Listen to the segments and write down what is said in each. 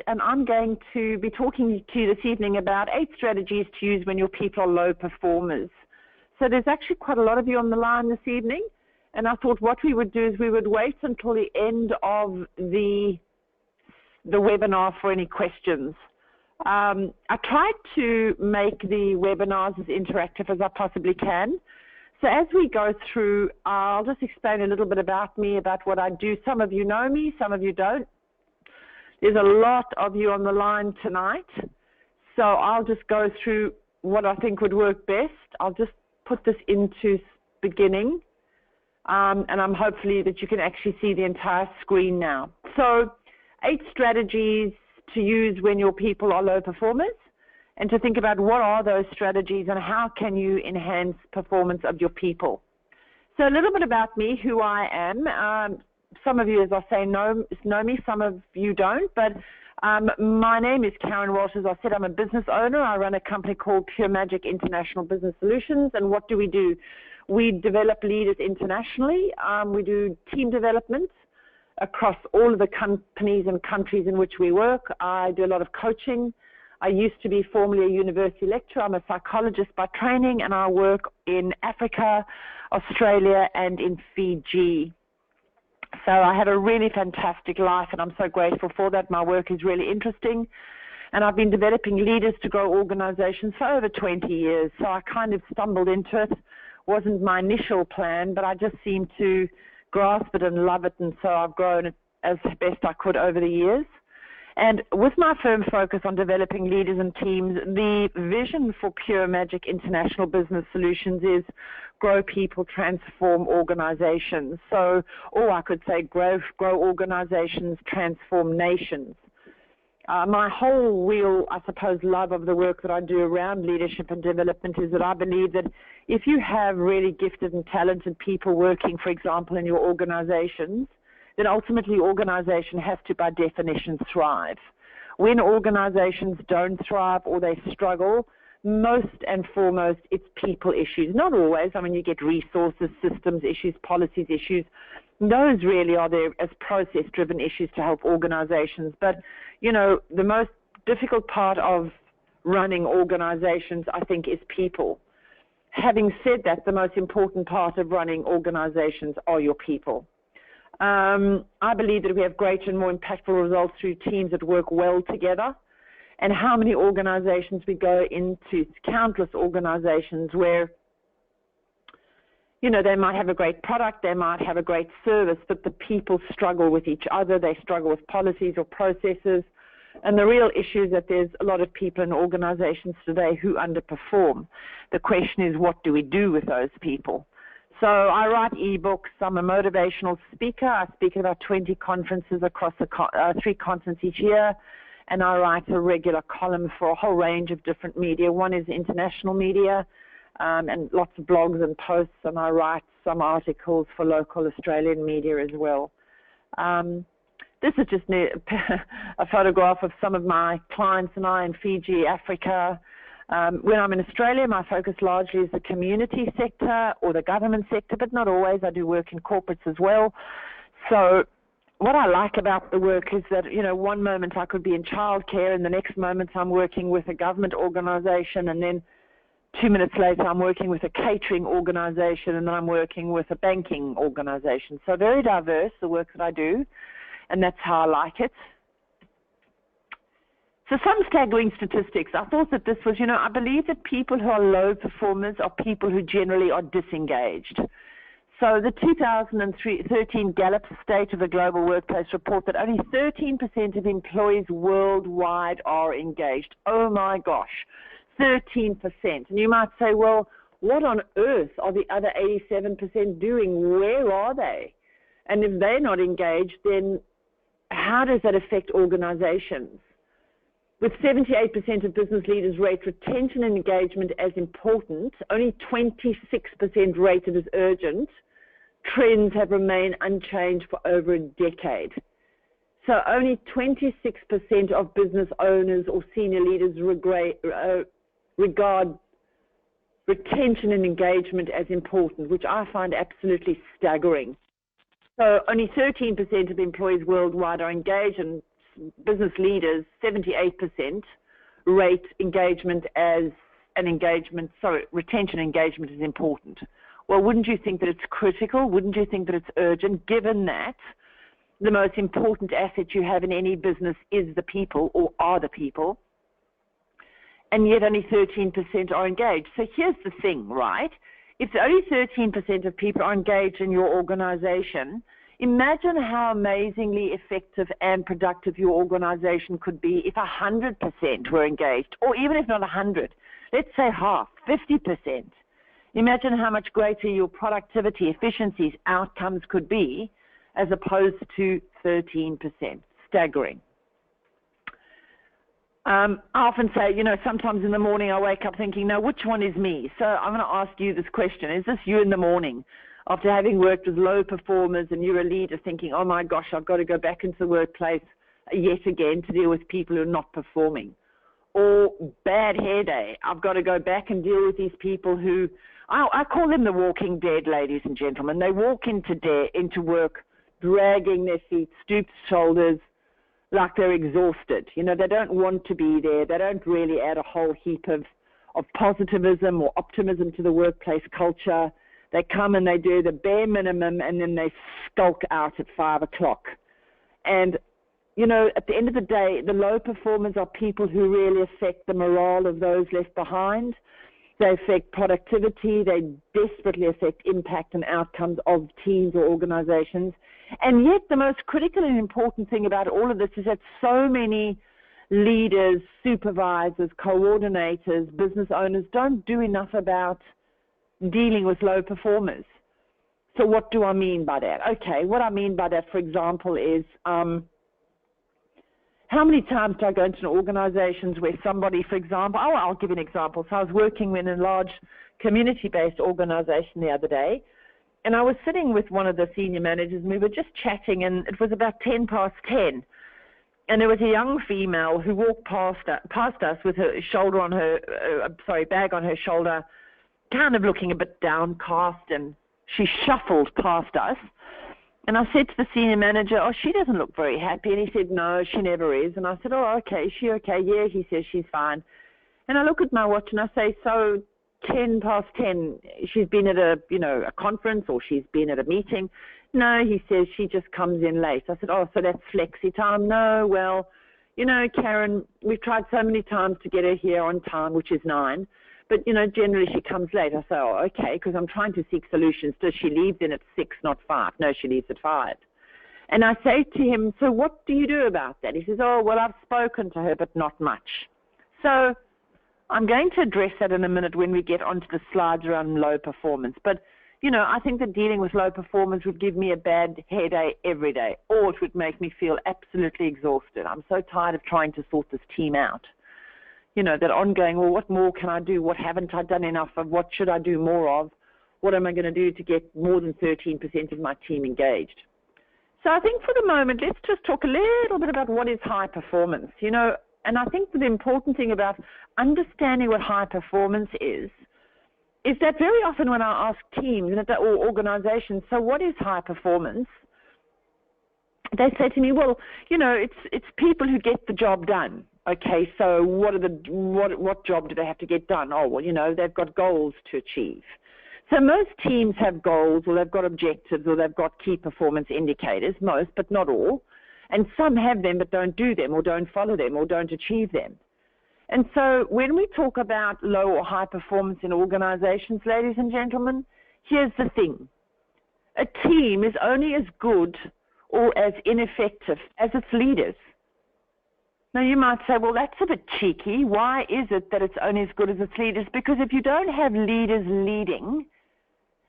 and I'm going to be talking to you this evening about 8 strategies to use when your people are low performers. So there's actually quite a lot of you on the line this evening, and I thought what we would do is we would wait until the end of the webinar for any questions. I tried to make the webinars as interactive as I possibly can. So as we go through, I'll just explain a little bit about me, about what I do. Some of you know me, some of you don't. There's a lot of you on the line tonight, so I'll just go through what I think would work best. I'll just put this into beginning, and I'm hopefully that you can actually see the entire screen now. So 8 strategies to use when your people are low performers, and to think about what are those strategies and how can you enhance performance of your people. So a little bit about me, who I am. Some of you, as I say, know me, some of you don't, but my name is Karen Walsh. As I said, I'm a business owner. I run a company called Pure Magic International Business Solutions, and what do? We develop leaders internationally. We do team development across all of the companies and countries in which we work. I do a lot of coaching. I used to be formerly a university lecturer. I'm a psychologist by training, and I work in Africa, Australia, and in Fiji. So I have a really fantastic life, and I'm so grateful for that. My work is really interesting, and I've been developing leaders to grow organizations for over 20 years. So I kind of stumbled into it. Wasn't my initial plan, but I just seemed to grasp it and love it, and so I've grown it as best I could over the years. And with my firm focus on developing leaders and teams, the vision for Pure Magic International Business Solutions is grow people, transform organizations. So, or I could say grow organizations, transform nations. My whole real, I suppose, love of the work that I do around leadership and development is that I believe that if you have really gifted and talented people working, for example, in your organizations, then ultimately organization has to, by definition, thrive. When organizations don't thrive or they struggle, most and foremost, it's people issues. Not always. I mean, you get resources, systems issues, policies issues. Those really are there as process-driven issues to help organizations. But, you know, the most difficult part of running organizations, I think, is people. Having said that, the most important part of running organizations are your people. I believe that we have greater and more impactful results through teams that work well together. And how many organizations we go into, countless organizations where, you know, they might have a great product, they might have a great service, but the people struggle with each other, they struggle with policies or processes. And the real issue is that there's a lot of people in organizations today who underperform. The question is, what do we do with those people? So I write ebooks. I'm a motivational speaker. I speak at about 20 conferences across the 3 continents each year, and I write a regular column for a whole range of different media. One is international media, and lots of blogs and posts, and I write some articles for local Australian media as well. This is just a photograph of some of my clients and I in Fiji, Africa. When I'm in Australia, my focus largely is the community sector or the government sector, but not always. I do work in corporates as well. So what I like about the work is that, you know, one moment I could be in childcare, and the next moment I'm working with a government organization, and then 2 minutes later I'm working with a catering organization, and then I'm working with a banking organization. So very diverse, the work that I do, and that's how I like it. So some staggering statistics. I thought that this was, you know, I believe that people who are low performers are people who generally are disengaged. So the 2013 Gallup State of the Global Workplace report that only 13% of employees worldwide are engaged. Oh my gosh, 13%. And you might say, well, what on earth are the other 87% doing? Where are they? And if they're not engaged, then how does that affect organizations? With 78% of business leaders rate retention and engagement as important, only 26% rated as urgent, trends have remained unchanged for over a decade. So only 26% of business owners or senior leaders regard retention and engagement as important, which I find absolutely staggering. So only 13% of employees worldwide are engaged, and business leaders, 78%, rate engagement as retention engagement is important. Well, wouldn't you think that it's critical? Wouldn't you think that it's urgent, given that the most important asset you have in any business is the people, or are the people, and yet only 13% are engaged? So here's the thing, right? If only 13% of people are engaged in your organization, imagine how amazingly effective and productive your organization could be if 100% were engaged, or even if not 100, let's say half, 50%. Imagine how much greater your productivity, efficiencies, outcomes could be, as opposed to 13%. Staggering. I often say, sometimes in the morning I wake up thinking, now which one is me? So I'm going to ask you this question. Is this you in the morning, after having worked with low performers and you're a leader, thinking, oh my gosh, I've got to go back into the workplace yet again to deal with people who are not performing? Or bad hair day, I've got to go back and deal with these people who, I call them the walking dead, ladies and gentlemen. They walk into work dragging their feet, stooped shoulders, like they're exhausted. They don't want to be there. They don't really add a whole heap of positivism or optimism to the workplace culture. They come and they do the bare minimum, and then they skulk out at 5 o'clock. And, at the end of the day, the low performers are people who really affect the morale of those left behind. They affect productivity. They desperately affect impact and outcomes of teams or organizations. And yet the most critical and important thing about all of this is that so many leaders, supervisors, coordinators, business owners don't do enough about dealing with low performers. So what do I mean by that? Okay, what I mean by that, for example, is how many times do I go into organizations where somebody, for example, I'll give you an example. So I was working in a large community-based organization the other day, and I was sitting with one of the senior managers, and we were just chatting, and it was about 10 past 10. And there was a young female who walked past us with her bag on her shoulder, kind of looking a bit downcast, and she shuffled past us. And I said to the senior manager, oh, she doesn't look very happy. And he said, no, she never is. And I said, oh, okay, is she okay? Yeah, he says she's fine. And I look at my watch and I say, so 10 past 10, she's been at a conference, or she's been at a meeting. No, he says she just comes in late. I said, oh, so that's flexi time. No, well, Karen, we've tried so many times to get her here on time, which is 9. But, generally she comes late. I say, oh, okay, because I'm trying to seek solutions. Does she leave then at 6, not 5? No, she leaves at 5. And I say to him, so what do you do about that? He says, oh, well, I've spoken to her, but not much. So I'm going to address that in a minute when we get onto the slides around low performance. But, I think that dealing with low performance would give me a bad hair day every day, or it would make me feel absolutely exhausted. I'm so tired of trying to sort this team out. That ongoing, well, what more can I do? What haven't I done enough of? What should I do more of? What am I going to do to get more than 13% of my team engaged? So I think for the moment, let's just talk a little bit about what is high performance. And I think the important thing about understanding what high performance is that very often when I ask teams or organizations, so what is high performance? They say to me, well, it's people who get the job done. Okay, so what job do they have to get done? Oh, well, they've got goals to achieve. So most teams have goals, or they've got objectives, or they've got key performance indicators, most, but not all. And some have them but don't do them, or don't follow them, or don't achieve them. And so when we talk about low or high performance in organizations, ladies and gentlemen, here's the thing. A team is only as good or as ineffective as its leaders. Now, you might say, well, that's a bit cheeky. Why is it that it's only as good as its leaders? Because if you don't have leaders leading,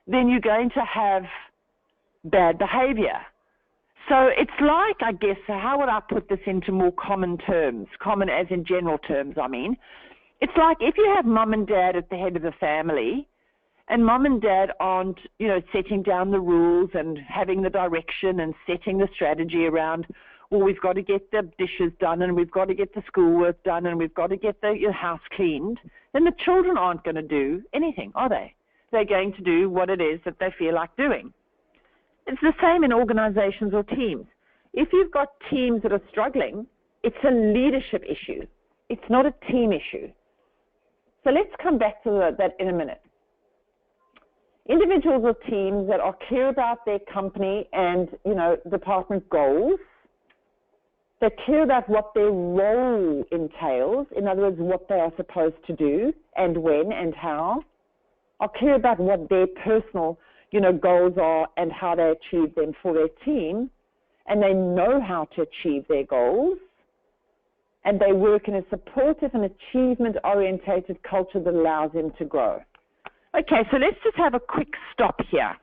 then you're going to have bad behavior. So it's like, I guess, how would I put this into more common terms? Common as in general terms, I mean. It's like if you have mom and dad at the head of the family, and mom and dad aren't, setting down the rules and having the direction and setting the strategy around, well, we've got to get the dishes done, and we've got to get the schoolwork done, and we've got to get the house cleaned, then the children aren't going to do anything, are they? They're going to do what it is that they feel like doing. It's the same in organizations or teams. If you've got teams that are struggling, It's a leadership issue. It's not a team issue. So let's come back to that in a minute. Individuals or teams that are clear about their company and, department goals, they're clear about what their role entails, in other words, what they are supposed to do and when and how, are clear about what their personal, goals are and how they achieve them for their team, and they know how to achieve their goals, and they work in a supportive and achievement-orientated culture that allows them to grow. Okay, so let's just have a quick stop here.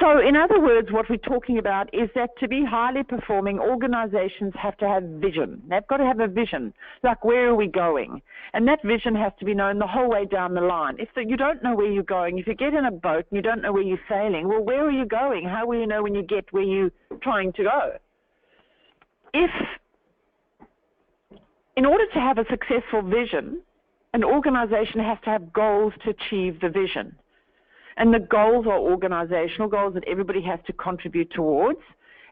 So in other words, what we're talking about is that to be highly performing, organizations have to have vision. They've got to have a vision, like where are we going? And that vision has to be known the whole way down the line. If you don't know where you're going, if you get in a boat and you don't know where you're sailing, well, where are you going? How will you know when you get where you're trying to go? In order to have a successful vision, an organization has to have goals to achieve the vision. And the goals are organizational goals that everybody has to contribute towards.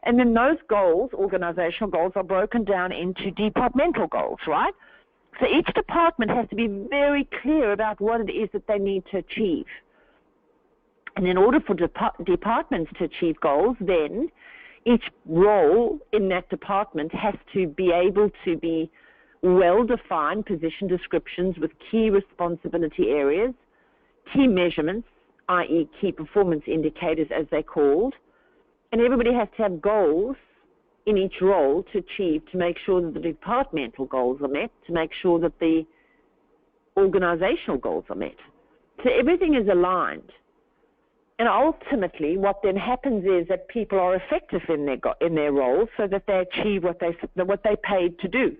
And then those goals, organizational goals, are broken down into departmental goals, right? So each department has to be very clear about what it is that they need to achieve. And in order for departments to achieve goals, then each role in that department has to be able to be well-defined position descriptions with key responsibility areas, key measurements, i.e. key performance indicators as they're called, and everybody has to have goals in each role to achieve, to make sure that the departmental goals are met, to make sure that the organizational goals are met. So everything is aligned. And ultimately, what then happens is that people are effective in their roles so that they achieve what they paid to do.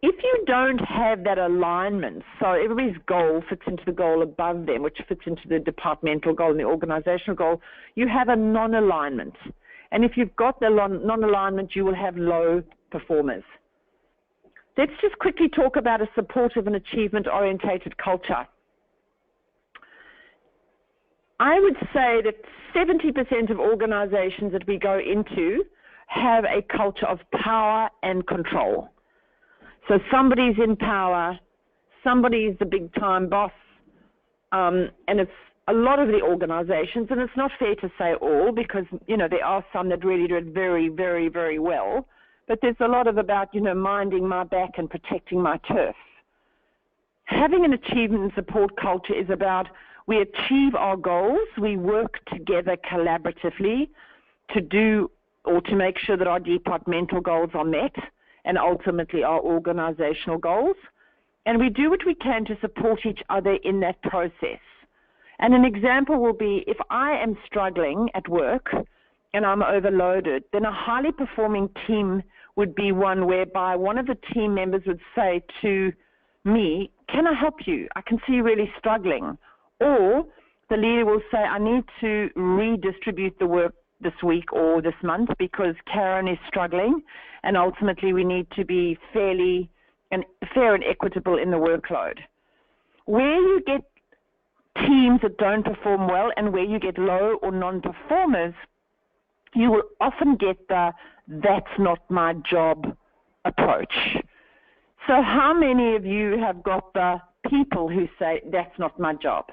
If you don't have that alignment, so everybody's goal fits into the goal above them, which fits into the departmental goal and the organizational goal, you have a non-alignment. And if you've got the non-alignment, you will have low performers. Let's just quickly talk about a supportive and achievement-orientated culture. I would say that 70% of organizations that we go into have a culture of power and control. So somebody's in power, somebody's the big time boss, and it's a lot of the organizations, and it's not fair to say all because, there are some that really do it very, very, very well, but there's a lot of about, minding my back and protecting my turf. Having an achievement and support culture is about we achieve our goals, we work together collaboratively to do or to make sure that our departmental goals are met, and ultimately our organizational goals. And we do what we can to support each other in that process. And an example will be if I am struggling at work and I'm overloaded, then a highly performing team would be one whereby one of the team members would say to me, can I help you? I can see you really struggling. Or the leader will say, I need to redistribute the work this week or this month because Karen is struggling, and ultimately we need to be fair and equitable in the workload. Where you get teams that don't perform well and where you get low or non-performers, you will often get the that's not my job approach. So how many of you have got the people who say that's not my job?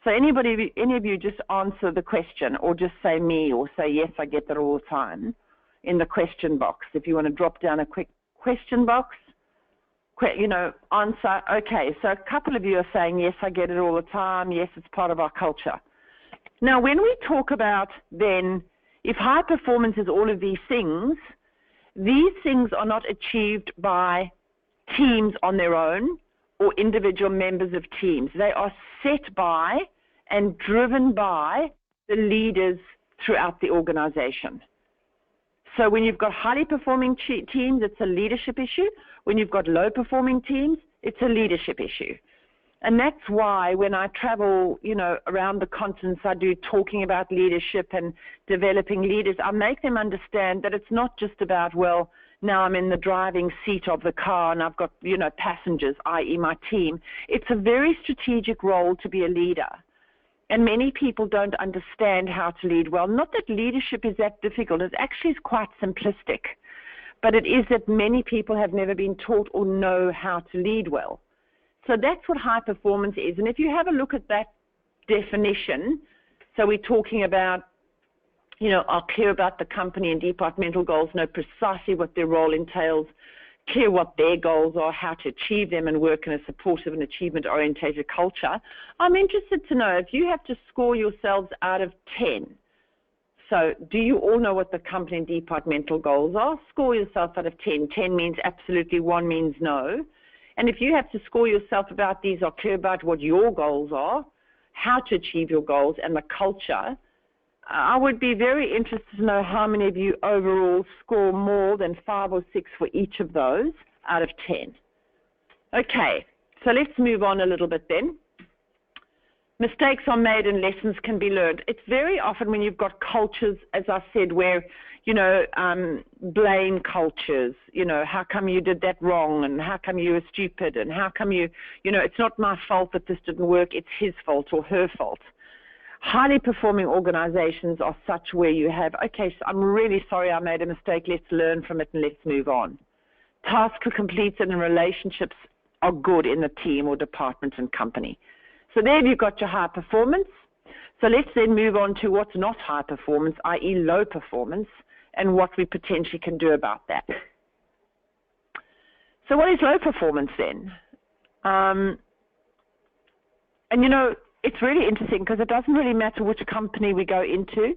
So any of you just answer the question or just say me or say yes, I get that all the time in the question box. If you want to drop down a quick question box, answer. Okay, so a couple of you are saying yes, I get it all the time. Yes, it's part of our culture. Now, when we talk about then if high performance is all of these things are not achieved by teams on their own or individual members of teams. They are set by and driven by the leaders throughout the organization. So when you've got highly performing teams, it's a leadership issue. When you've got low performing teams, it's a leadership issue. And that's why when I travel, around the continents, I do talking about leadership and developing leaders. I make them understand that it's not just about, well, now I'm in the driving seat of the car and I've got, passengers, i.e. my team. It's a very strategic role to be a leader. And many people don't understand how to lead well. Not that leadership is that difficult. It actually is quite simplistic. but it is that many people have never been taught or know how to lead well. So that's what high performance is. And if you have a look at that definition, so we're talking about, are clear about the company and departmental goals, know precisely what their role entails, clear what their goals are, how to achieve them, and work in a supportive and achievement-oriented culture. I'm interested to know if you have to score yourselves out of 10. So do you all know what the company and departmental goals are? Score yourself out of 10. 10 means absolutely, 1 means no. And if you have to score yourself about these, are clear about what your goals are, how to achieve your goals, and the culture, I would be very interested to know how many of you overall score more than 5 or 6 for each of those out of 10. Okay, so let's move on a little bit then. Mistakes are made and lessons can be learned. It's very often when you've got cultures, as I said, where, blame cultures, how come you did that wrong, and how come you were stupid, and how come it's not my fault that this didn't work, it's his fault or her fault. Highly performing organizations are such where you have, okay, so I'm really sorry I made a mistake, let's learn from it and let's move on. Tasks are completed and relationships are good in the team or department and company. So there you've got your high performance. So let's then move on to what's not high performance, i.e. low performance, and what we potentially can do about that. So what is low performance then? It's really interesting because it doesn't really matter which company we go into.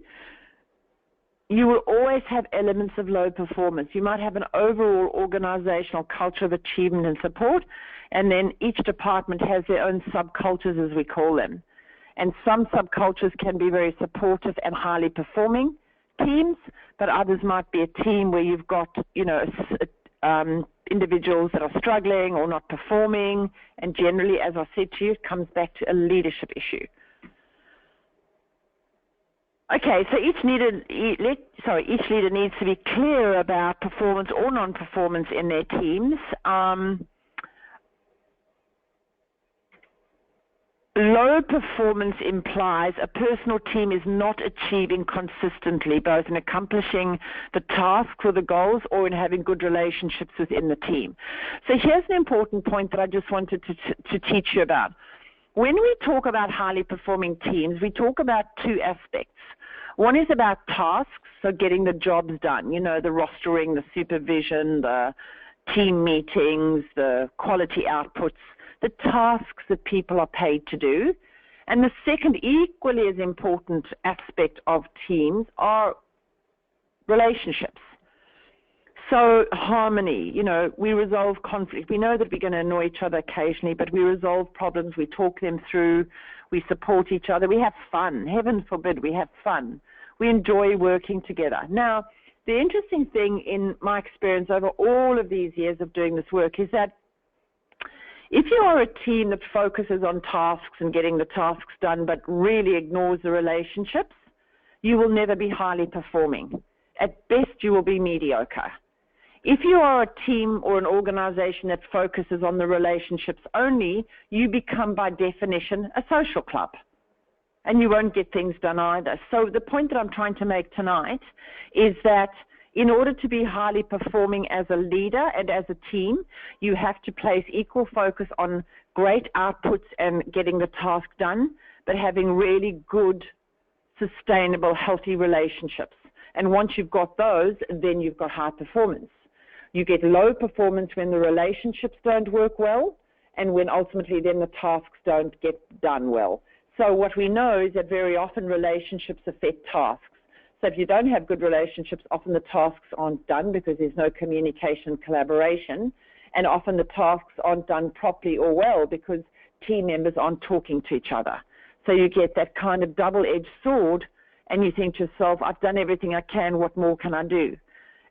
You will always have elements of low performance. You might have an overall organizational culture of achievement and support, and then each department has their own subcultures, as we call them. And some subcultures can be very supportive and highly performing teams, but others might be a team where you've got, individuals that are struggling or not performing, and generally, as I said to you, it comes back to a leadership issue. Okay, so each leader needs to be clear about performance or non-performance in their teams. Low performance implies a person or team is not achieving consistently, both in accomplishing the tasks or the goals or in having good relationships within the team. So here's an important point that I just wanted to teach you about. When we talk about highly performing teams, we talk about 2 aspects. One is about tasks, so getting the jobs done, the rostering, the supervision, the team meetings, the quality outputs, the tasks that people are paid to do. And the second, equally as important aspect of teams are relationships. So harmony, we resolve conflict. We know that we're going to annoy each other occasionally, but we resolve problems, we talk them through, we support each other, we have fun. Heaven forbid we have fun. We enjoy working together. Now, the interesting thing in my experience over all of these years of doing this work is that if you are a team that focuses on tasks and getting the tasks done but really ignores the relationships, you will never be highly performing. At best, you will be mediocre. If you are a team or an organization that focuses on the relationships only, you become by definition a social club, and you won't get things done either. So the point that I'm trying to make tonight is that in order to be highly performing as a leader and as a team, you have to place equal focus on great outputs and getting the task done, but having really good, sustainable, healthy relationships. And once you've got those, then you've got high performance. You get low performance when the relationships don't work well, and when ultimately then the tasks don't get done well. So what we know is that very often relationships affect tasks. So if you don't have good relationships, often the tasks aren't done because there's no communication and collaboration, and often the tasks aren't done properly or well because team members aren't talking to each other. So you get that kind of double-edged sword, and you think to yourself, I've done everything I can, what more can I do?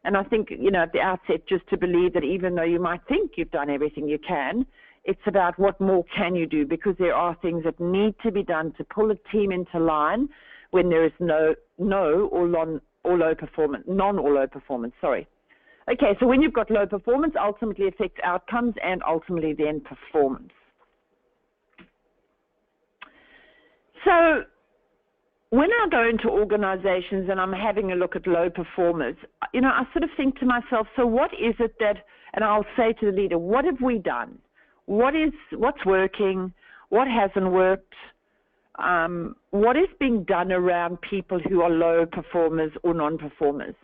And I think, at the outset, just to believe that even though you might think you've done everything you can, it's about what more can you do, because there are things that need to be done to pull a team into line when there is non or low performance. Okay, so when you've got low performance, ultimately affects outcomes and ultimately then performance. So when I go into organizations and I'm having a look at low performers, I sort of think to myself, so what is it that, and I'll say to the leader, what have we done? What's working? What hasn't worked? What is being done around people who are low performers or non-performers?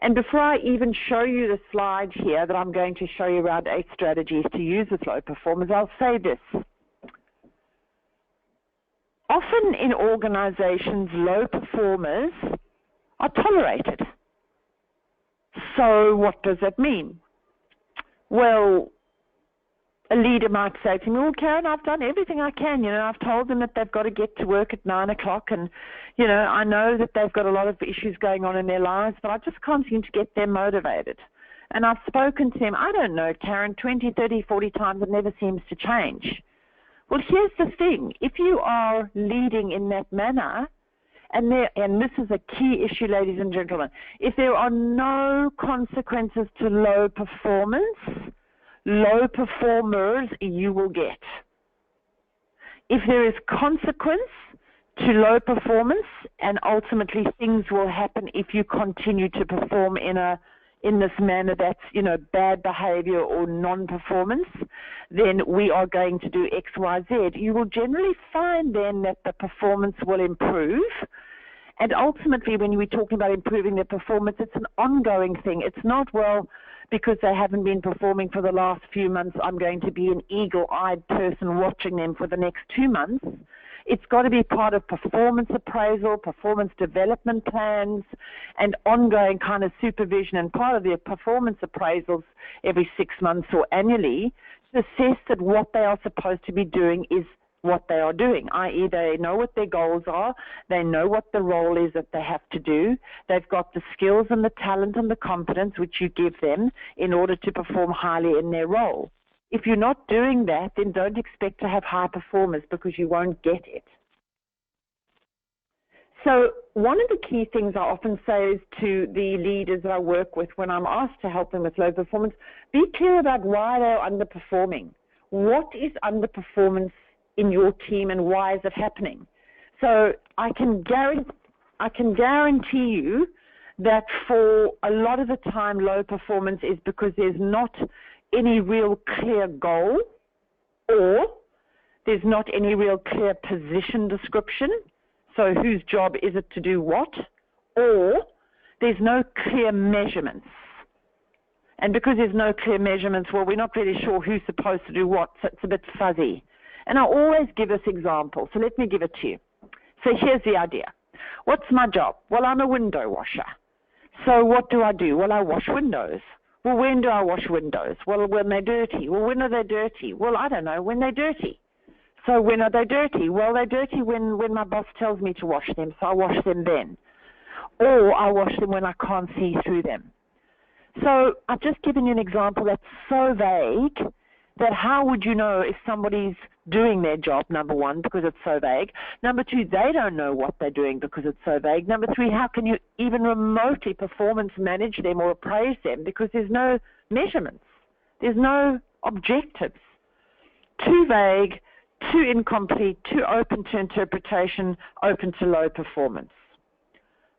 And before I even show you the slide here that I'm going to show you around 8 strategies to use with low performers, I'll say this. Often in organizations, low performers are tolerated. So what does that mean? Well, a leader might say to me, well, Karen, I've done everything I can. I've told them that they've got to get to work at 9 o'clock and, I know that they've got a lot of issues going on in their lives, but I just can't seem to get them motivated. And I've spoken to them, I don't know, Karen, 20, 30, 40 times, it never seems to change. Well, here's the thing. If you are leading in that manner, and this is a key issue, ladies and gentlemen, if there are no consequences to low performance, low performers you will get. If there is consequence to low performance, and ultimately things will happen if you continue to perform in this manner that's, bad behavior or non-performance, then we are going to do X, Y, Z. You will generally find then that the performance will improve. And ultimately, when we're talking about improving their performance, it's an ongoing thing. It's not, well, because they haven't been performing for the last few months, I'm going to be an eagle-eyed person watching them for the next 2 months. It's got to be part of performance appraisal, performance development plans, and ongoing kind of supervision, and part of their performance appraisals every 6 months or annually to assess that what they are supposed to be doing is what they are doing, i.e. they know what their goals are, they know what the role is that they have to do, they've got the skills and the talent and the competence which you give them in order to perform highly in their role. If you're not doing that, then don't expect to have high performers because you won't get it. So one of the key things I often say is to the leaders that I work with when I'm asked to help them with low performance, be clear about why they're underperforming. What is underperformance in your team and why is it happening? So I can guarantee you that for a lot of the time low performance is because there's not any real clear goal, or there's not any real clear position description, so whose job is it to do what, or there's no clear measurements. And because there's no clear measurements, well, we're not really sure who's supposed to do what, so it's a bit fuzzy. And I always give this example, so let me give it to you. So here's the idea. What's my job? Well, I'm a window washer. So what do? Well, I wash windows. Well, when do I wash windows? Well, when they're dirty. Well, when are they dirty? Well, I don't know, when they're dirty. So when are they dirty? Well, they're dirty when my boss tells me to wash them, so I wash them then. Or I wash them when I can't see through them. So I've just given you an example that's so vague that how would you know if somebody's doing their job, number one, because it's so vague. Number two, they don't know what they're doing because it's so vague. Number three, how can you even remotely performance manage them or appraise them because there's no measurements. There's no objectives. Too vague, too incomplete, too open to interpretation, open to low performance.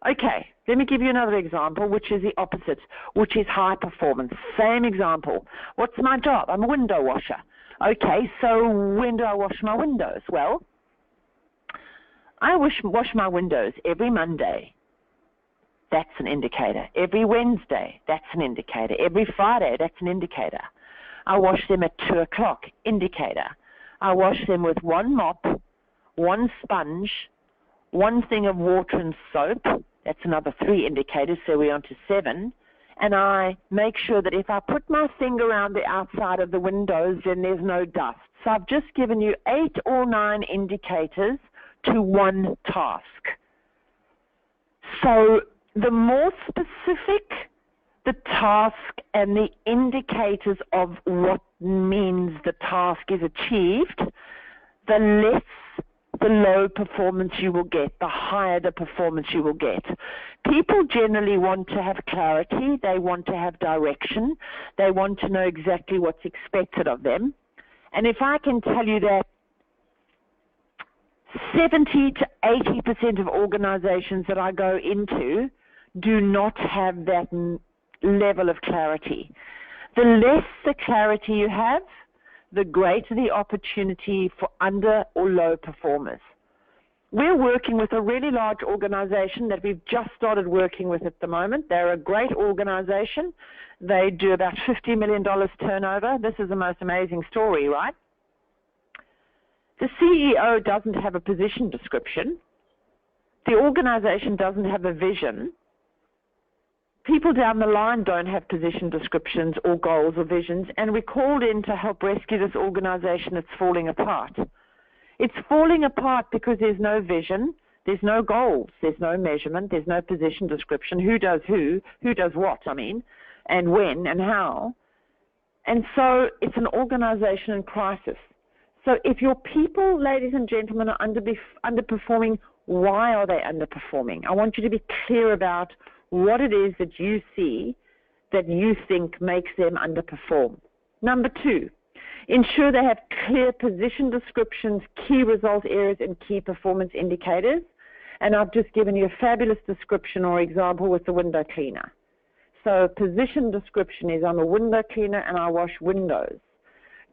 Okay, let me give you another example, which is the opposite, which is high performance. Same example. What's my job? I'm a window washer. Okay, so when do I wash my windows? Well, I wash my windows every Monday. That's an indicator. Every Wednesday, that's an indicator. Every Friday, that's an indicator. I wash them at 2 o'clock, indicator. I wash them with one mop, one sponge, one thing of water and soap. That's another 3 indicators, so we're on to 7. And I make sure that if I put my finger around the outside of the windows, then there's no dust. So I've just given you 8 or 9 indicators to one task. So the more specific the task and the indicators of what means the task is achieved, the less the low performance you will get, the higher the performance you will get. People generally want to have clarity, they want to have direction, they want to know exactly what's expected of them. And if I can tell you that 70 to 80% of organizations that I go into do not have that level of clarity. The less the clarity you have, the greater the opportunity for under or low performers. We're working with a really large organization that we've just started working with at the moment. They're a great organization. They do about $50 million turnover. This is the most amazing story, right? The CEO doesn't have a position description. The organization doesn't have a vision. People down the line don't have position descriptions or goals or visions, and we're called in to help rescue this organization that's falling apart. It's falling apart because there's no vision, there's no goals, there's no measurement, there's no position description, who does what, and when and how. And so it's an organization in crisis. So if your people, ladies and gentlemen, are underperforming, why are they underperforming? I want you to be clear about what it is that you see that you think makes them underperform. Number 2, ensure they have clear position descriptions, key result areas, and key performance indicators. And I've just given you a fabulous description or example with the window cleaner. So position description is I'm a window cleaner and I wash windows.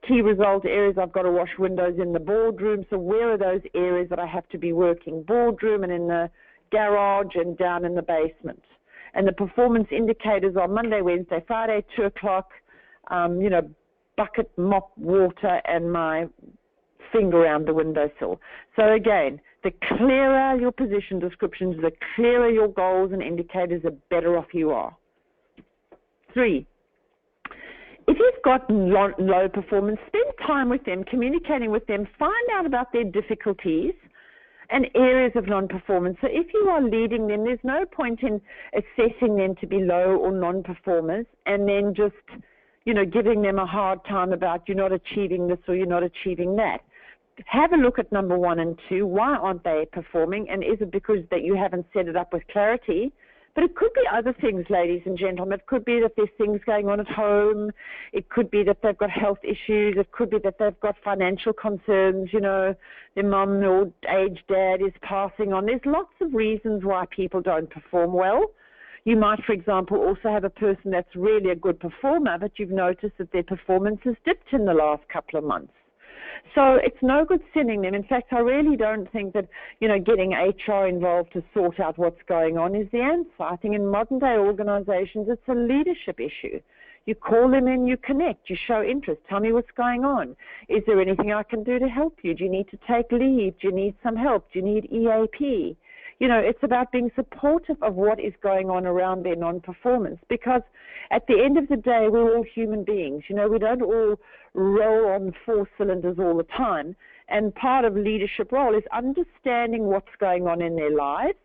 Key result areas, I've got to wash windows in the boardroom. So where are those areas that I have to be working? Boardroom and in the garage and down in the basement. And the performance indicators are Monday, Wednesday, Friday, 2 o'clock, bucket, mop, water, and my finger around the windowsill. So again, the clearer your position descriptions, the clearer your goals and indicators, the better off you are. 3, if you've got low performance, spend time with them, communicating with them, find out about their difficulties and areas of non-performance. So if you are leading them, there's no point in assessing them to be low or non-performers and then just, giving them a hard time about you're not achieving this or you're not achieving that. Have a look at number 1 and 2. Why aren't they performing? And is it because that you haven't set it up with clarity? But it could be other things, ladies and gentlemen. It could be that there's things going on at home. It could be that they've got health issues. It could be that they've got financial concerns. Their mum or aged dad is passing on. There's lots of reasons why people don't perform well. You might, for example, also have a person that's really a good performer, but you've noticed that their performance has dipped in the last couple of months. So it's no good sending them. In fact, I really don't think that, getting HR involved to sort out what's going on is the answer. I think in modern day organizations, it's a leadership issue. You call them in, you connect, you show interest. Tell me what's going on. Is there anything I can do to help you? Do you need to take leave? Do you need some help? Do you need EAP? It's about being supportive of what is going on around their non-performance, because at the end of the day, we're all human beings. We don't all roll on 4 cylinders all the time. And part of leadership role is understanding what's going on in their lives.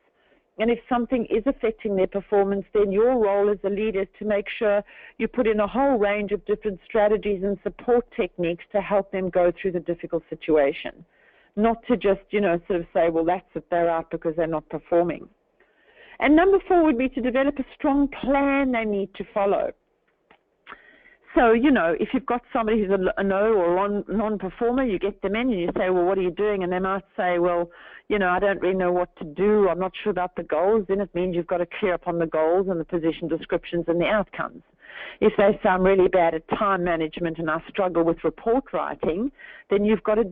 And if something is affecting their performance, then your role as a leader is to make sure you put in a whole range of different strategies and support techniques to help them go through the difficult situation. Not to just, sort of say, well, that's it, they're out because they're not performing. And number 4 would be to develop a strong plan they need to follow. So, if you've got somebody who's a no or a non-performer, you get them in and you say, well, what are you doing? And they might say, well, I don't really know what to do. I'm not sure about the goals. Then it means you've got to clear up on the goals and the position descriptions and the outcomes. If they say I'm really bad at time management and I struggle with report writing, then you've got a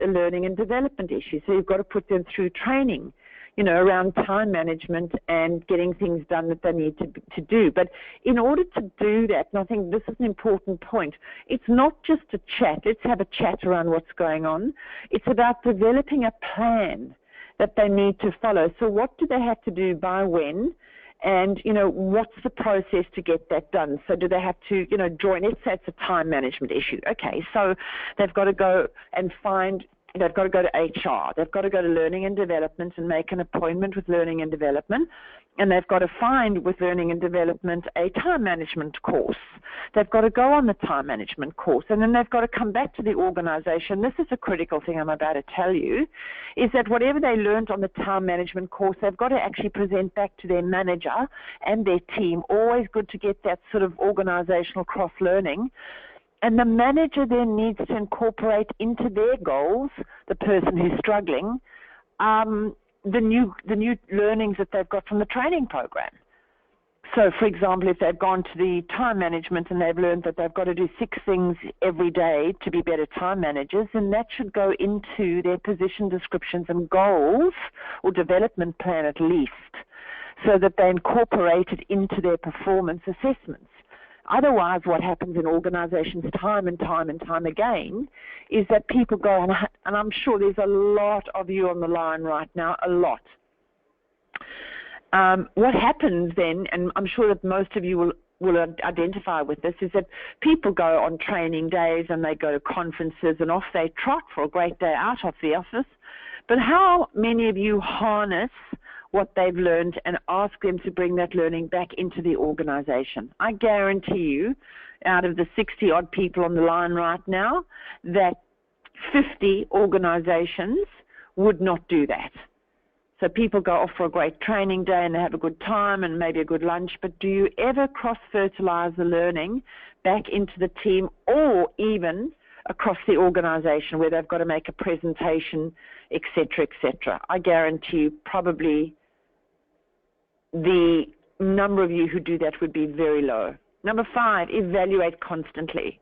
learning and development issue. So you've got to put them through training, around time management and getting things done that they need to do. But in order to do that, and I think this is an important point, it's not just a chat. Let's have a chat around what's going on. It's about developing a plan that they need to follow. So what do they have to do by when? And, what's the process to get that done? So do they have to, join? Let's say it's a time management issue. Okay, so they've got to go and they've got to go to HR. They've got to go to learning and development and make an appointment with learning and development. And they've got to find with learning and development a time management course. They've got to go on the time management course. And then they've got to come back to the organization. This is a critical thing I'm about to tell you, is that whatever they learned on the time management course, they've got to actually present back to their manager and their team. Always good to get that sort of organizational cross-learning. And the manager then needs to incorporate into their goals, the person who's struggling, the new learnings that they've got from the training program. So, for example, if they've gone to the time management and they've learned that they've got to do 6 things every day to be better time managers, then that should go into their position descriptions and goals, or development plan at least, so that they incorporate it into their performance assessments. Otherwise, what happens in organizations time and time again is that people go, and I'm sure there's a lot of you on the line right now, a lot. What happens then, and I'm sure that most of you will identify with this, is that people go on training days and they go to conferences and off they trot for a great day out of the office. But how many of you harness what they've learned and ask them to bring that learning back into the organization? I guarantee you, out of the 60-odd people on the line right now, that 50 organizations would not do that. So people go off for a great training day and they have a good time and maybe a good lunch, but do you ever cross-fertilize the learning back into the team, or even across the organization where they've got to make a presentation, etc., etc.? I guarantee you probably the number of you who do that would be very low. Number 5, evaluate constantly.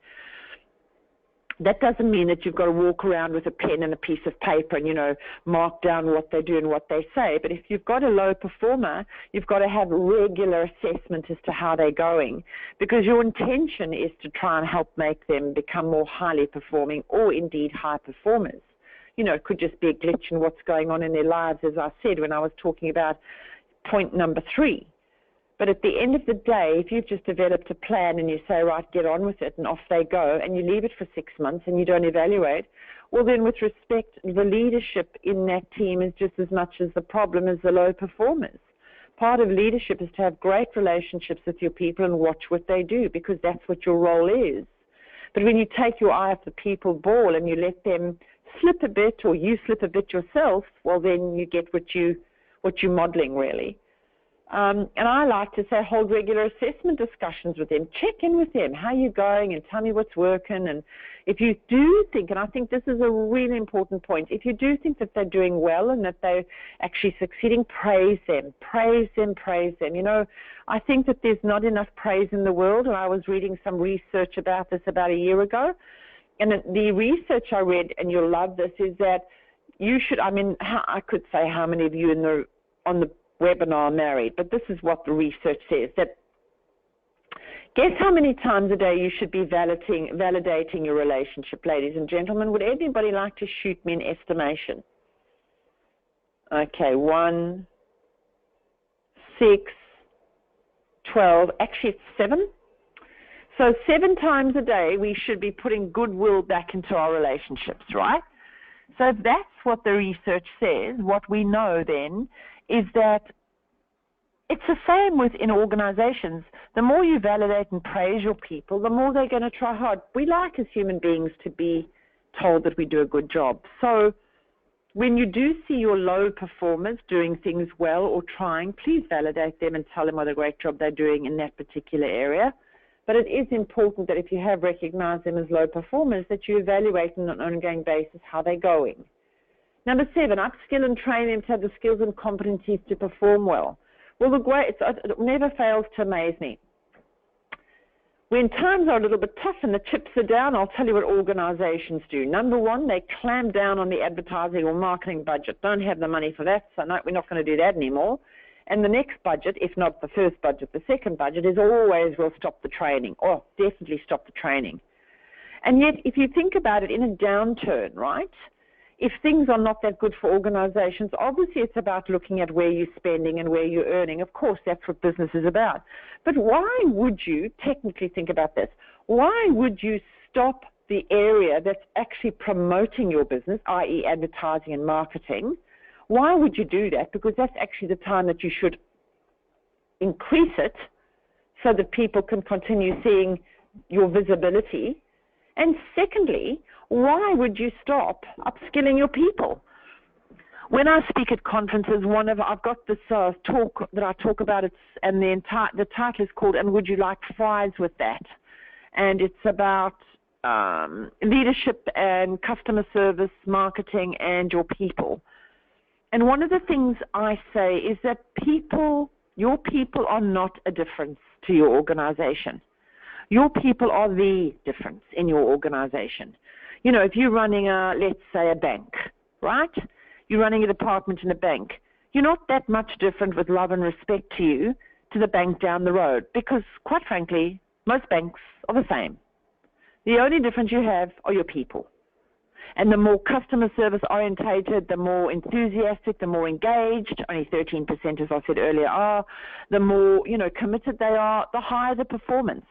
That doesn't mean that you've got to walk around with a pen and a piece of paper and, mark down what they do and what they say. But if you've got a low performer, you've got to have regular assessment as to how they're going, because your intention is to try and help make them become more highly performing, or indeed high performers. It could just be a glitch in what's going on in their lives, as I said when I was talking about point number 3. But at the end of the day, if you've just developed a plan and you say, right, get on with it, and off they go, and you leave it for 6 months and you don't evaluate, well then with respect, the leadership in that team is just as much as the problem as the low performers. Part of leadership is to have great relationships with your people and watch what they do, because that's what your role is. But when you take your eye off the people ball and you let them slip a bit, or you slip a bit yourself, well then you get what you're modeling, really. And I like to say, hold regular assessment discussions with them. Check in with them. How are you going? And tell me what's working. And if you do think, and I think this is a really important point, if you do think that they're doing well and that they're actually succeeding, praise them. Praise them, praise them. I think that there's not enough praise in the world. And I was reading some research about this about a year ago. And the research I read, and you'll love this, is that you should, I could say how many of you on the webinar are married, but this is what the research says, that guess how many times a day you should be validating your relationship, ladies and gentlemen. Would anybody like to shoot me an estimation? Okay, 1, 6, 12, actually it's 7. So 7 times a day we should be putting goodwill back into our relationships, right? So if that's what the research says, what we know then is that it's the same within organizations. The more you validate and praise your people, the more they're going to try hard. We like as human beings to be told that we do a good job. So when you do see your low performers doing things well or trying, please validate them and tell them what a great job they're doing in that particular area. But it is important that if you have recognized them as low performers, that you evaluate on an ongoing basis how they're going. Number 7, upskill and train them to have the skills and competencies to perform well. Well, it never fails to amaze me. When times are a little bit tough and the chips are down, I'll tell you what organizations do. Number 1, they clamp down on the advertising or marketing budget. Don't have the money for that, so no, we're not going to do that anymore. And the next budget, if not the first budget, the second budget, is always, we'll stop the training, or definitely stop the training. And yet, if you think about it, in a downturn, right, if things are not that good for organizations, obviously it's about looking at where you're spending and where you're earning. Of course, that's what business is about. But why would you, technically think about this, why would you stop the area that's actually promoting your business, i.e. advertising and marketing? Why would you do that? Because that's actually the time that you should increase it so that people can continue seeing your visibility. And secondly, why would you stop upskilling your people? When I speak at conferences, I've got this talk that I talk about, the title is called "And Would You Like Fries with That?" And it's about leadership and customer service, marketing, and your people. And one of the things I say is that your people are not a difference to your organization. Your people are the difference in your organization. You know, if you're running let's say a bank, right? You're running a department in a bank. You're not that much different, with love and respect to you, to the bank down the road, because quite frankly, most banks are the same. The only difference you have are your people. And the more customer service orientated, the more enthusiastic, the more engaged, only 13%, as I said earlier, are, the more, committed they are, the higher the performance.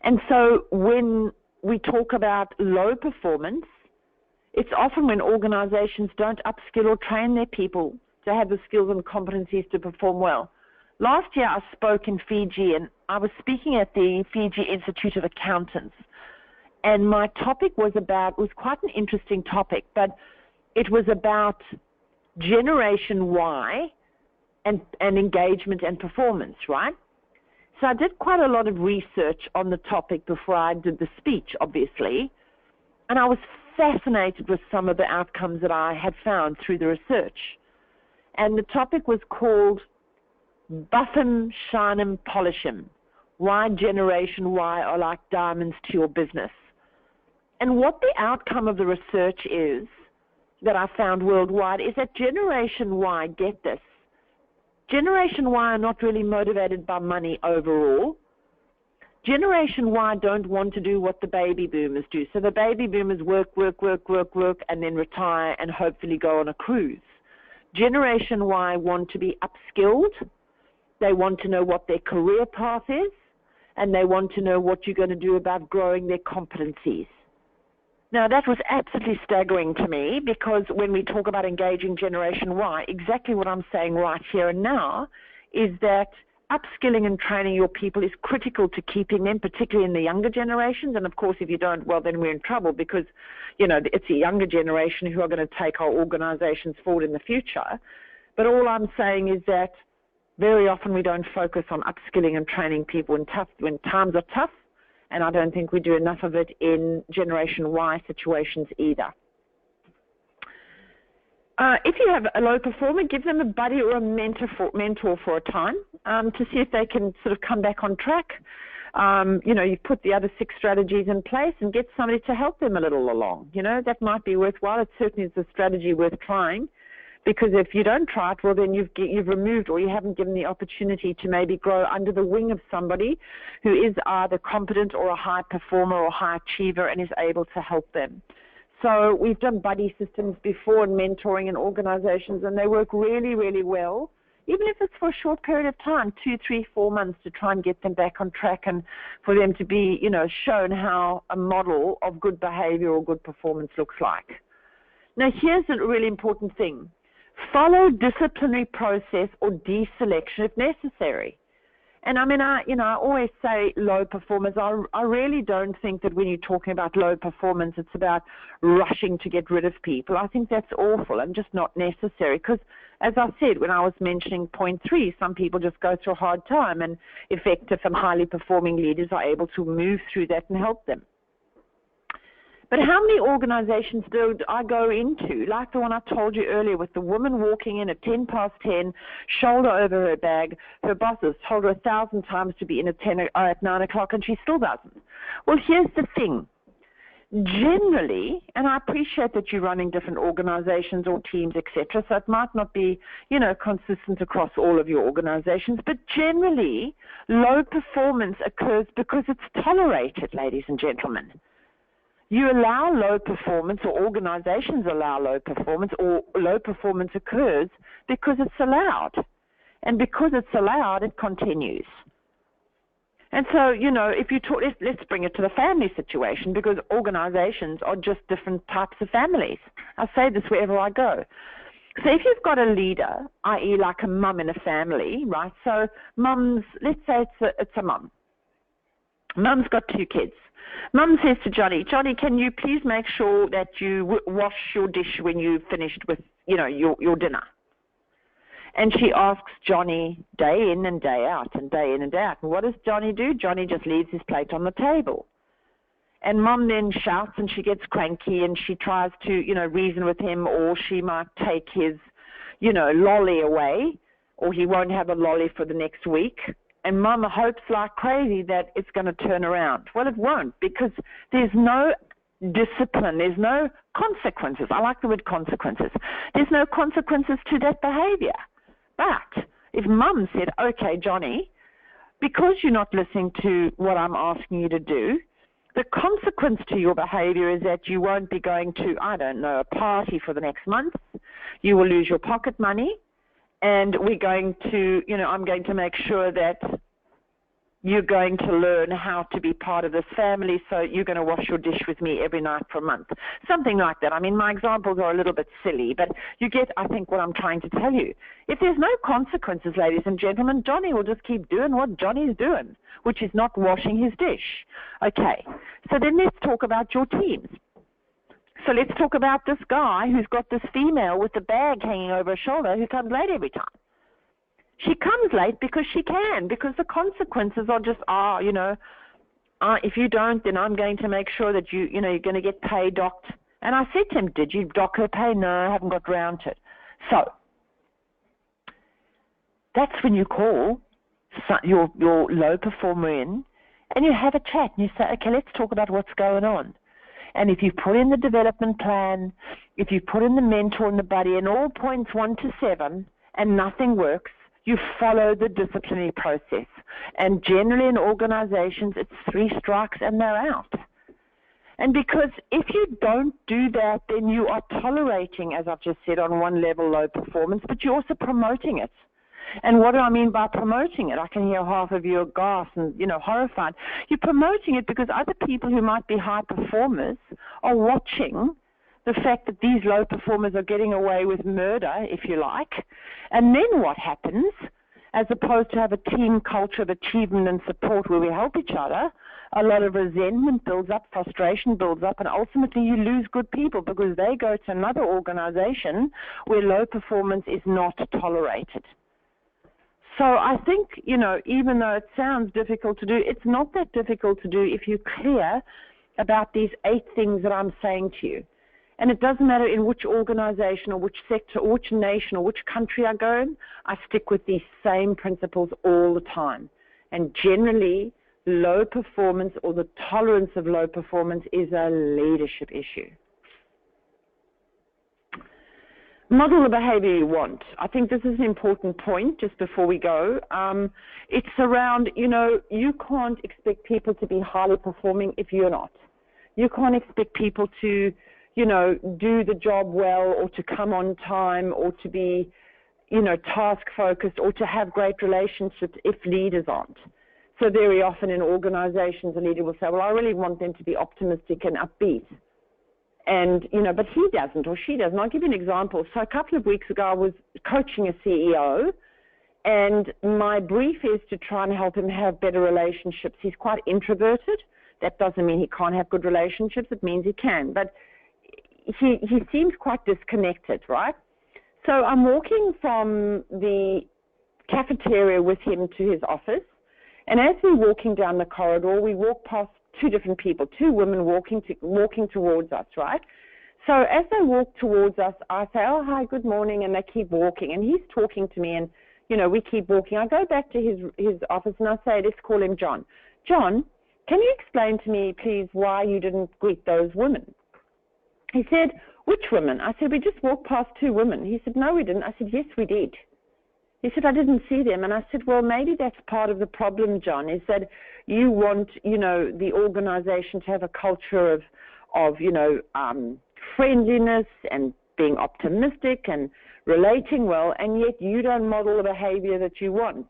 And so when we talk about low performance, it's often when organizations don't upskill or train their people to have the skills and competencies to perform well. Last year I spoke in Fiji, and I was speaking at the Fiji Institute of Accountants. And my topic was quite an interesting topic, but it was about Generation Y and engagement and performance, right? So I did quite a lot of research on the topic before I did the speech, obviously, and I was fascinated with some of the outcomes that I had found through the research. And the topic was called Buff 'em, Shine 'em, Polish 'em, Why Generation Y are like diamonds to your business. And what the outcome of the research is that I found worldwide is that Generation Y, get this, Generation Y are not really motivated by money overall. Generation Y don't want to do what the baby boomers do. So the baby boomers work, and then retire and hopefully go on a cruise. Generation Y want to be upskilled. They want to know what their career path is, and they want to know what you're going to do about growing their competencies. Now, that was absolutely staggering to me, because when we talk about engaging Generation Y, exactly what I'm saying right here and now is that upskilling and training your people is critical to keeping them, particularly in the younger generations. And of course, if you don't, well, then we're in trouble, because, it's the younger generation who are going to take our organizations forward in the future. But all I'm saying is that very often we don't focus on upskilling and training people when times are tough. And I don't think we do enough of it in Generation Y situations either. If you have a low performer, give them a buddy or a mentor for a time to see if they can sort of come back on track. You put the other 6 strategies in place and get somebody to help them a little along. That might be worthwhile. It certainly is a strategy worth trying. Because if you don't try it, well, then you've removed, or you haven't given the opportunity to maybe grow under the wing of somebody who is either competent or a high performer or high achiever and is able to help them. So we've done buddy systems before and mentoring in organizations, and they work really, really well, even if it's for a short period of time, 2, 3, 4 months, to try and get them back on track and for them to be, shown how a model of good behavior or good performance looks like. Now, here's a really important thing. Follow disciplinary process or deselection if necessary. And I always say low performers. I really don't think that when you're talking about low performance, it's about rushing to get rid of people. I think that's awful and just not necessary, because, as I said, when I was mentioning point 3, some people just go through a hard time, and effective and highly performing leaders are able to move through that and help them. But how many organizations do I go into, like the one I told you earlier, with the woman walking in at 10 past 10, shoulder over her bag. Her boss has told her 1,000 times to be in at 9 o'clock, and she still doesn't. Well, here's the thing. Generally, and I appreciate that you're running different organizations or teams, etc., so it might not be, consistent across all of your organizations, but generally, low performance occurs because it's tolerated, ladies and gentlemen. You allow low performance, or organizations allow low performance, or low performance occurs because it's allowed. And because it's allowed, it continues. And so, if you talk, let's bring it to the family situation, because organizations are just different types of families. I say this wherever I go. So if you've got a leader, i.e. like a mum in a family, right? So mums, let's say it's a mum. Mum's got 2 kids. Mum says to Johnny, can you please make sure that you wash your dish when you've finished with, your dinner? And she asks Johnny day in and day out and day in and day out. And what does Johnny do? Johnny just leaves his plate on the table. And mum then shouts and she gets cranky and she tries to, reason with him, or she might take his, lolly away, or he won't have a lolly for the next week. And mum hopes like crazy that it's going to turn around. Well, it won't, because there's no discipline. There's no consequences. I like the word consequences. There's no consequences to that behavior. But if mum said, okay, Johnny, because you're not listening to what I'm asking you to do, the consequence to your behavior is that you won't be going to, a party for the next month. You will lose your pocket money. And we're going to, I'm going to make sure that you're going to learn how to be part of this family, so you're going to wash your dish with me every night for a month. Something like that. I mean, my examples are a little bit silly, but you get, I think, what I'm trying to tell you. If there's no consequences, ladies and gentlemen, Johnny will just keep doing what Johnny's doing, which is not washing his dish. Okay, so then let's talk about your teams. So let's talk about this guy who's got this female with the bag hanging over her shoulder who comes late every time. She comes late because she can, because the consequences are just, if you don't, then I'm going to make sure that you're going to get pay docked. And I said to him, did you dock her pay? No, I haven't got round to it. So that's when you call your low performer in and you have a chat and you say, okay, let's talk about what's going on. And if you put in the development plan, if you put in the mentor and the buddy and all points 1 to 7 and nothing works, you follow the disciplinary process. And generally in organizations, it's 3 strikes and they're out. And because if you don't do that, then you are tolerating, as I've just said, on one level, low performance, but you're also promoting it. And what do I mean by promoting it? I can hear half of you gasp and, horrified. You're promoting it because other people who might be high performers are watching the fact that these low performers are getting away with murder, if you like. And then what happens, as opposed to have a team culture of achievement and support where we help each other, a lot of resentment builds up, frustration builds up, and ultimately you lose good people because they go to another organization where low performance is not tolerated. So I think, even though it sounds difficult to do, it's not that difficult to do if you're clear about these 8 things that I'm saying to you. And it doesn't matter in which organization or which sector or which nation or which country I go in, I stick with these same principles all the time. And generally, low performance or the tolerance of low performance is a leadership issue. Model the behavior you want. I think this is an important point just before we go. It's around, you can't expect people to be highly performing if you're not. You can't expect people to, do the job well or to come on time or to be, task focused or to have great relationships if leaders aren't. So very often in organizations, a leader will say, well, I really want them to be optimistic and upbeat. And, but he doesn't or she doesn't. I'll give you an example. So a couple of weeks ago, I was coaching a CEO, and my brief is to try and help him have better relationships. He's quite introverted. That doesn't mean he can't have good relationships. It means he can. But he seems quite disconnected, right? So I'm walking from the cafeteria with him to his office. And as we're walking down the corridor, we walk past 2 different people, 2 women walking towards us, right? So as they walk towards us, I say, oh, hi, good morning, and they keep walking. And he's talking to me, and, we keep walking. I go back to his office, and I say, let's call him John. John, can you explain to me, please, why you didn't greet those women? He said, which women? I said, we just walked past 2 women. He said, no, we didn't. I said, yes, we did. He said, I didn't see them. And I said, well, maybe that's part of the problem, John, is that you want, the organization to have a culture of friendliness and being optimistic and relating well, and yet you don't model the behavior that you want.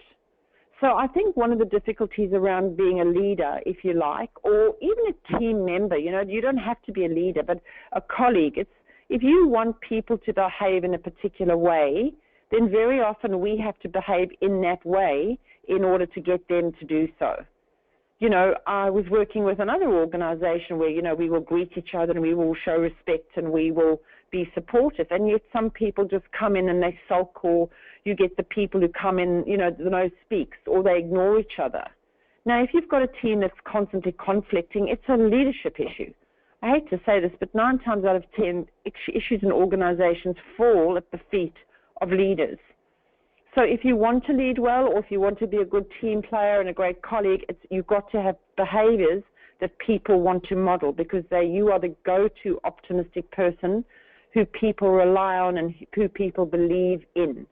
So I think one of the difficulties around being a leader, if you like, or even a team member, you don't have to be a leader, but a colleague, if you want people to behave in a particular way, then very often we have to behave in that way in order to get them to do so. I was working with another organization where, we will greet each other and we will show respect and we will be supportive. And yet some people just come in and they sulk, or you get the people who come in, the nose speaks, or they ignore each other. Now, if you've got a team that's constantly conflicting, it's a leadership issue. I hate to say this, but 9 times out of 10, issues in organizations fall at the feet of leaders. So if you want to lead well, or if you want to be a good team player and a great colleague, you've got to have behaviors that people want to model, because you are the go-to optimistic person who people rely on and who people believe in.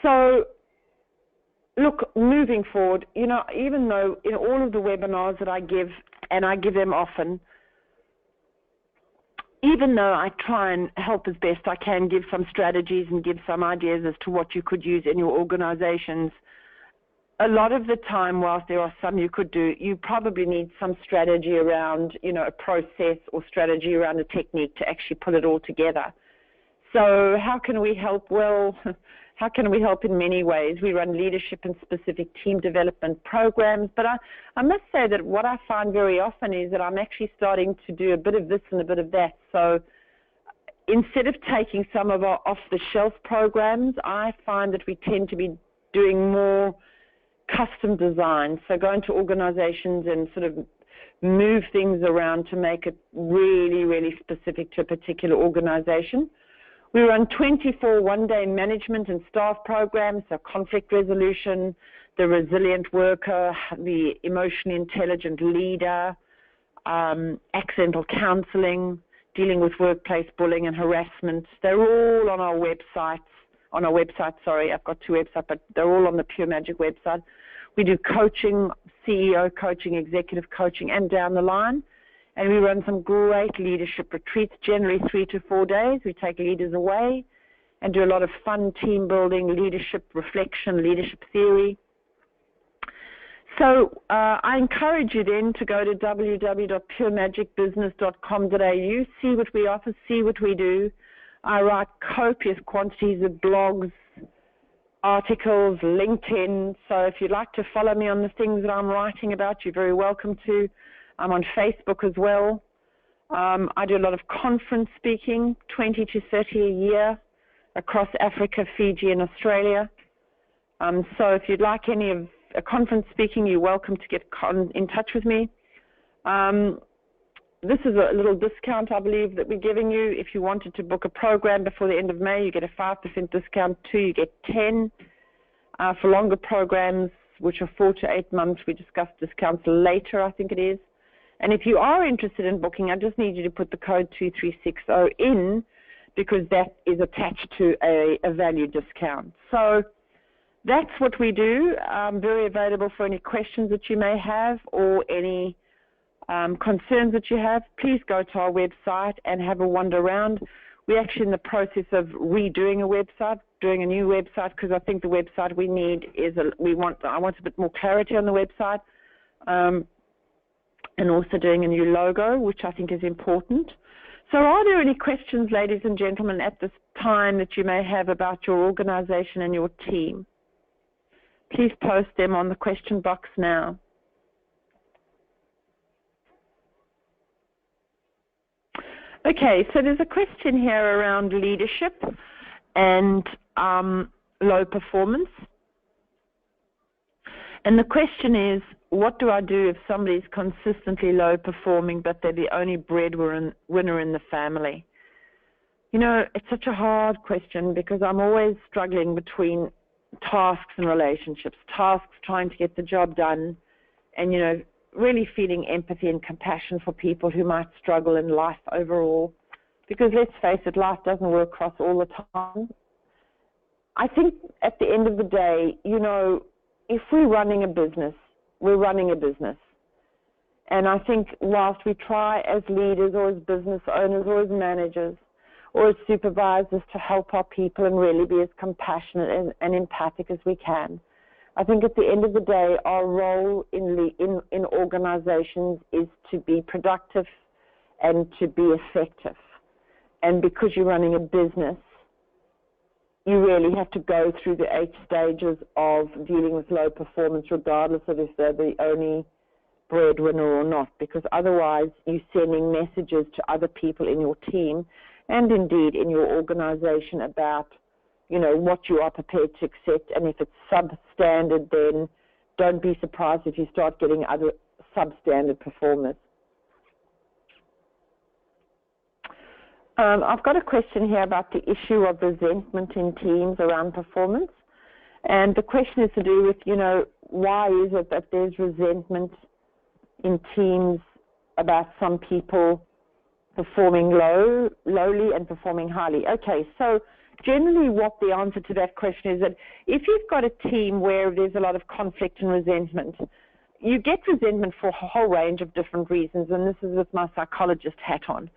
So, look, moving forward, even though in all of the webinars that I give, and I give them often, even though I try and help as best I can, give some strategies and give some ideas as to what you could use in your organizations, a lot of the time, whilst there are some you could do, you probably need some strategy around, a process or strategy around a technique to actually put it all together. So how can we help? Well, how can we help in many ways? We run leadership and specific team development programs, but I must say that what I find very often is that I'm actually starting to do a bit of this and a bit of that. So instead of taking some of our off-the-shelf programs, I find that we tend to be doing more custom design. So going to organizations and sort of move things around to make it really, really specific to a particular organization. We run 24 one-day management and staff programs, so conflict resolution, the resilient worker, the emotionally intelligent leader, accidental counseling, dealing with workplace bullying and harassment. They're all on our website. I've got 2 websites, but they're all on the Pure Magic website. We do coaching, CEO coaching, executive coaching, and down the line. And we run some great leadership retreats, generally 3 to 4 days. We take leaders away and do a lot of fun team building, leadership reflection, leadership theory. So I encourage you then to go to www.puremagicbusiness.com.au, see what we offer, see what we do. I write copious quantities of blogs, articles, LinkedIn. So if you'd like to follow me on the things that I'm writing about, you're very welcome to. I'm on Facebook as well. I do a lot of conference speaking, 20 to 30 a year across Africa, Fiji, and Australia. So if you'd like any of a conference speaking, you're welcome to get in touch with me. This is a little discount, I believe, that we're giving you. If you wanted to book a program before the end of May, you get a 5% discount. 2, you get 10. For longer programs, which are 4 to 8 months, we discuss discounts later, I think it is. And if you are interested in booking, I just need you to put the code 2360 in, because that is attached to a value discount. So that's what we do. I'm very available for any questions that you may have or any concerns that you have. Please go to our website and have a wander around. We're actually in the process of redoing a website, doing a new website, because I think the website we need is I want a bit more clarity on the website. And also doing a new logo, which I think is important. So are there any questions, ladies and gentlemen, at this time that you may have about your organization and your team? Please post them on the question box now. Okay, so there's a question here around leadership and low performance. And the question is, what do I do if somebody's consistently low performing, but they're the only breadwinner in the family? It's such a hard question, because I'm always struggling between tasks and relationships. Tasks, trying to get the job done, and, really feeling empathy and compassion for people who might struggle in life overall. Because let's face it, life doesn't work across all the time. I think at the end of the day, if we're running a business, we're running a business. And I think whilst we try as leaders or as business owners or as managers or as supervisors to help our people and really be as compassionate and empathic as we can, I think at the end of the day, our role in organizations is to be productive and to be effective. And because you're running a business, you really have to go through the 8 stages of dealing with low performance, regardless of if they're the only breadwinner or not, because otherwise you're sending messages to other people in your team and indeed in your organization about, what you are prepared to accept, and if it's substandard, then don't be surprised if you start getting other substandard performers. I've got a question here about the issue of resentment in teams around performance. And the question is to do with, why is it that there's resentment in teams about some people performing lowly and performing highly? Okay, so generally what the answer to that question is that if you've got a team where there's a lot of conflict and resentment, you get resentment for a whole range of different reasons, and this is with my psychologist hat on.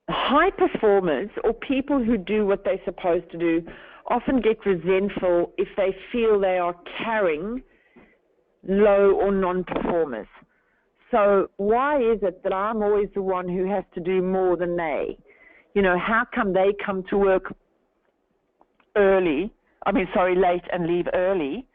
High performers, or people who do what they're supposed to do, often get resentful if they feel they are carrying low or non-performers. So why is it that I'm always the one who has to do more than they? How come they come to work late and leave early?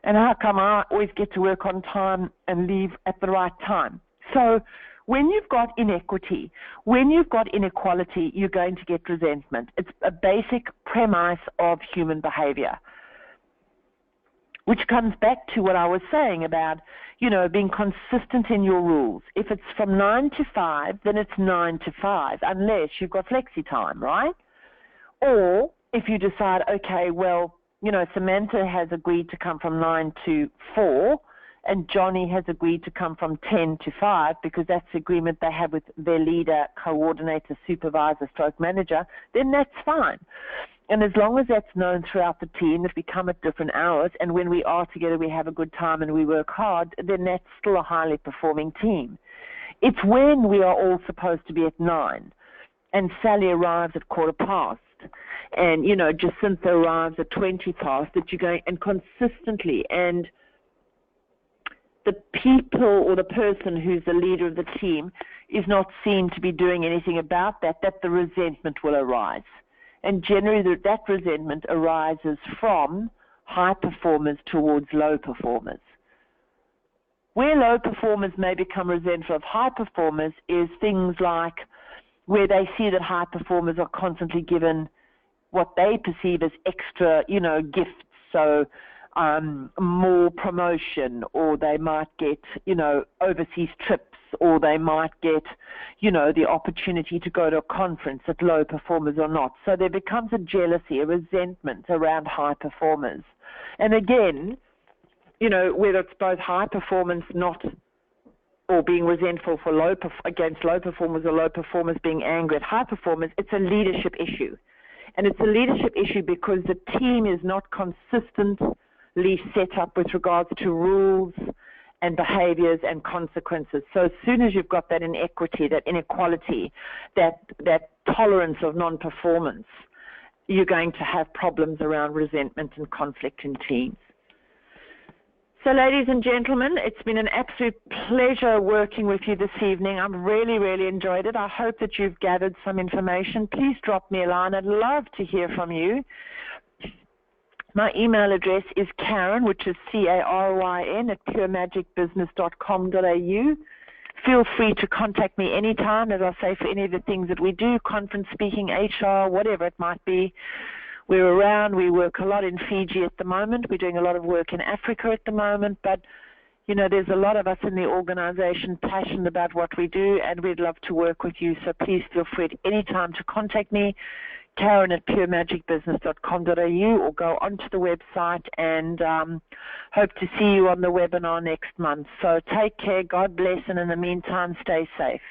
And how come I always get to work on time and leave at the right time? So when you've got inequity, when you've got inequality, you're going to get resentment. It's a basic premise of human behavior, which comes back to what I was saying about, being consistent in your rules. If it's from 9 to 5, then it's 9 to 5, unless you've got flexi time, right? Or if you decide, okay, well, Samantha has agreed to come from 9 to 4, and Johnny has agreed to come from 10 to 5 because that's the agreement they have with their leader, coordinator, supervisor, stroke manager, then that's fine. And as long as that's known throughout the team that we come at different hours and when we are together we have a good time and we work hard, then that's still a highly performing team. It's when we are all supposed to be at 9 and Sally arrives at 15:15 and, Jacinta arrives at 20 past, that you're going, and consistently, and the people or the person who's the leader of the team is not seen to be doing anything about that the resentment will arise. And generally that resentment arises from high performers towards low performers. Where low performers may become resentful of high performers is things like where they see that high performers are constantly given what they perceive as extra, gifts. So more promotion, or they might get, overseas trips, or they might get, the opportunity to go to a conference that low performers are not. So there becomes a jealousy, a resentment around high performers. And again, whether it's both high performance or being resentful for against low performers, or low performers being angry at high performers, it's a leadership issue. And it's a leadership issue because the team is not consistently set up with regards to rules and behaviors and consequences. So as soon as you've got that inequity, that inequality, that tolerance of non-performance, you're going to have problems around resentment and conflict in teams. So ladies and gentlemen, it's been an absolute pleasure working with you this evening. I've really, really enjoyed it. I hope that you've gathered some information. Please drop me a line. I'd love to hear from you. My email address is Karen, which is CARYN @puremagicbusiness.com.au. Feel free to contact me anytime, as I say, for any of the things that we do, conference speaking, HR, whatever it might be. We're around. We work a lot in Fiji at the moment. We're doing a lot of work in Africa at the moment. But, there's a lot of us in the organization passionate about what we do, and we'd love to work with you. So please feel free at any time to contact me, Karen @puremagicbusiness.com.au, or go onto the website, and hope to see you on the webinar next month. So take care, God bless, and in the meantime, stay safe.